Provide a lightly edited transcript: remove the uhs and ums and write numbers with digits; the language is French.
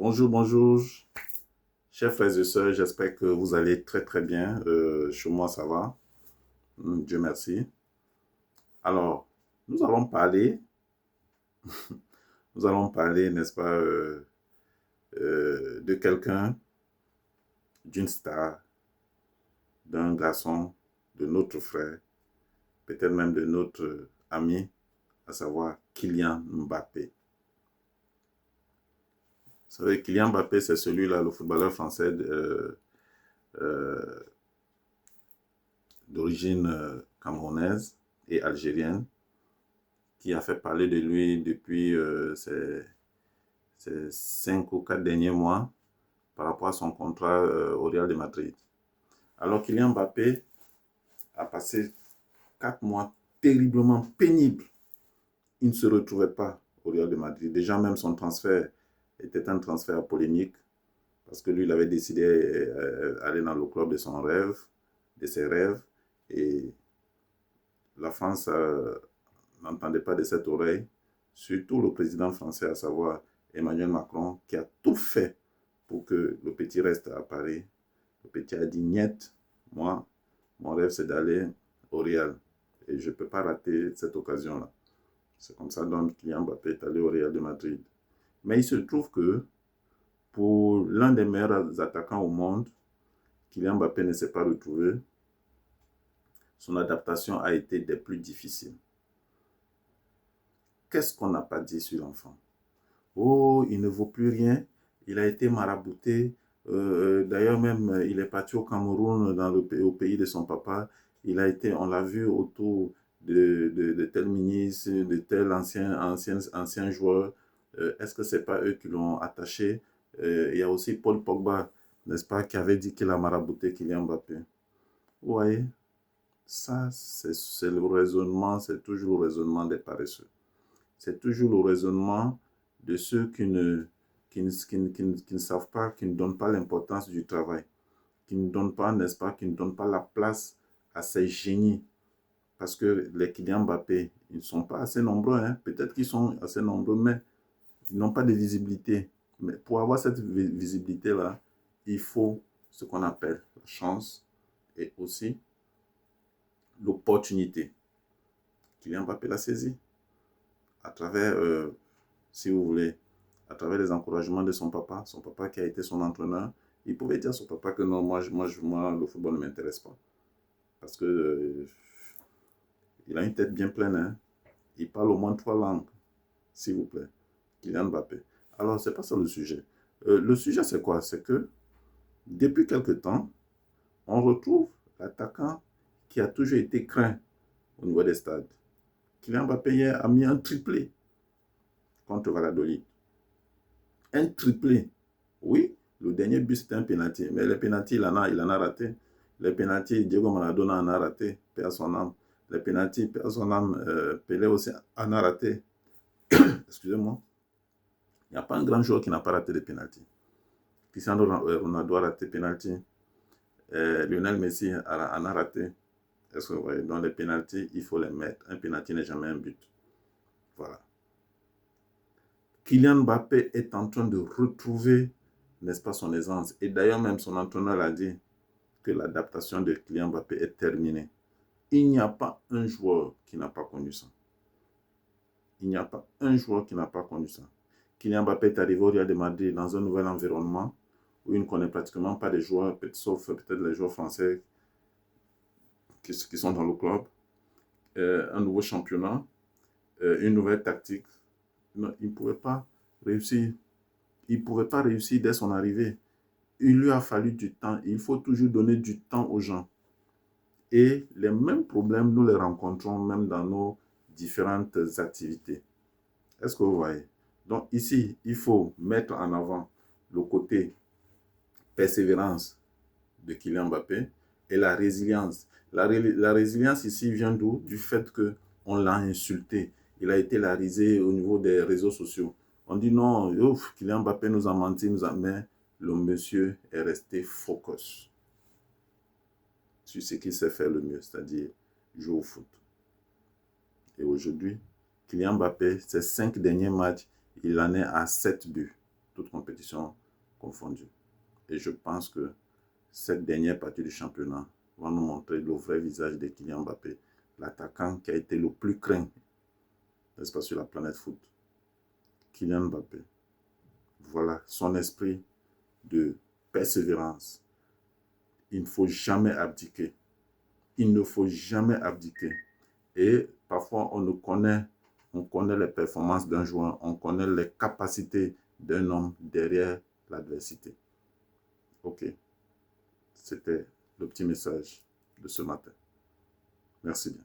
Bonjour, bonjour, chers frères et sœurs, j'espère que vous allez très très bien. Chez moi, ça va. Dieu merci. Alors, nous allons parler, n'est-ce pas, de quelqu'un, d'une star, d'un garçon, de notre frère, peut-être même de notre ami, à savoir Kylian Mbappé. Vous savez, Kylian Mbappé, c'est celui-là, le footballeur français euh, d'origine camerounaise et algérienne, qui a fait parler de lui depuis ces 5 ou 4 derniers mois par rapport à son contrat au Real de Madrid. Alors Kylian Mbappé a passé 4 mois terriblement pénibles. Il ne se retrouvait pas au Real de Madrid. Déjà même son transfert était un transfert polémique parce que lui, il avait décidé d'aller dans le club de son rêve, de ses rêves, et la France n'entendait pas de cette oreille, surtout le président français, à savoir Emmanuel Macron, qui a tout fait pour que le petit reste à Paris. Le petit a dit niet, moi, mon rêve c'est d'aller au Real et je ne peux pas rater cette occasion-là. C'est comme ça donc Kylian Mbappé est allé au Real de Madrid. Mais il se trouve que pour l'un des meilleurs attaquants au monde, Kylian Mbappé ne s'est pas retrouvé. Son adaptation a été des plus difficiles. Qu'est-ce qu'on n'a pas dit sur l'enfant? Oh, il ne vaut plus rien. Il a été marabouté. D'ailleurs, même, il est parti au Cameroun, au pays de son papa. Il a été, on l'a vu autour de tel ministre, de tel ancien joueur. Est-ce que ce n'est pas eux qui l'ont attaché? Il y a aussi Paul Pogba, n'est-ce pas, qui avait dit qu'il a marabouté Kylian Mbappé. Vous voyez, ça, c'est le raisonnement, c'est toujours le raisonnement des paresseux. C'est toujours le raisonnement de ceux qui ne savent pas, qui ne donnent pas l'importance du travail, qui ne donnent pas, n'est-ce pas, qui ne donnent pas la place à ces génies. Parce que les Kylian Mbappé, ils ne sont pas assez nombreux, hein. Peut-être qu'ils sont assez nombreux, mais ils n'ont pas de visibilité. Mais pour avoir cette visibilité-là, il faut ce qu'on appelle la chance et aussi l'opportunité. Kylian Mbappé l'a saisi à travers, si vous voulez, à travers les encouragements de son papa qui a été son entraîneur. Il pouvait dire à son papa que non, moi le football ne m'intéresse pas. Parce que il a une tête bien pleine. Hein. Il parle au moins 3 langues, s'il vous plaît. Kylian Mbappé. Alors, c'est pas ça le sujet. Le sujet, c'est quoi? C'est que depuis quelque temps, on retrouve l'attaquant qui a toujours été craint au niveau des stades. Kylian Mbappé hier a mis un triplé contre Valladolid. Un triplé. Oui, le dernier but, c'était un penalty. Mais les penalty, il en a raté. Les penalty, Diego Maradona en a raté, paix à son âme. Les penalty, paix à son âme, Pelé aussi en a raté. Excusez-moi. Il n'y a pas un grand joueur qui n'a pas raté de penalty. Cristiano Ronaldo a raté penalty. Lionel Messi en a raté. Est-ce que vous voyez? Donc les penalty, il faut les mettre. Un penalty n'est jamais un but. Voilà. Kylian Mbappé est en train de retrouver, n'est-ce pas, son aisance. Et d'ailleurs, même son entraîneur a dit que l'adaptation de Kylian Mbappé est terminée. Il n'y a pas un joueur qui n'a pas connu ça. Il n'y a pas un joueur qui n'a pas connu ça. Kylian Mbappé est arrivé au Real de Madrid dans un nouvel environnement où il ne connaît pratiquement pas les joueurs, sauf peut-être les joueurs français qui sont dans le club. Un nouveau championnat, une nouvelle tactique. Non, il ne pouvait pas réussir. Il ne pouvait pas réussir dès son arrivée. Il lui a fallu du temps. Il faut toujours donner du temps aux gens. Et les mêmes problèmes, nous les rencontrons même dans nos différentes activités. Est-ce que vous voyez? Donc ici, il faut mettre en avant le côté persévérance de Kylian Mbappé et la résilience. La résilience ici vient d'où? Du fait qu'on l'a insulté. Il a été larisé au niveau des réseaux sociaux. On dit non, ouf, Kylian Mbappé nous a menti, mais le monsieur est resté focus sur ce qu'il sait faire le mieux, c'est-à-dire jouer au foot. Et aujourd'hui, Kylian Mbappé, ses 5 derniers matchs, il en est à 7 buts. toutes compétitions confondues. Et je pense que cette dernière partie du championnat va nous montrer le vrai visage de Kylian Mbappé, l'attaquant qui a été le plus craint, n'est-ce pas, sur la planète foot. Kylian Mbappé. Voilà son esprit de persévérance. Il ne faut jamais abdiquer. Il ne faut jamais abdiquer. Et parfois, on connaît les performances d'un joueur, on connaît les capacités d'un homme derrière l'adversité. Ok, c'était le petit message de ce matin. Merci bien.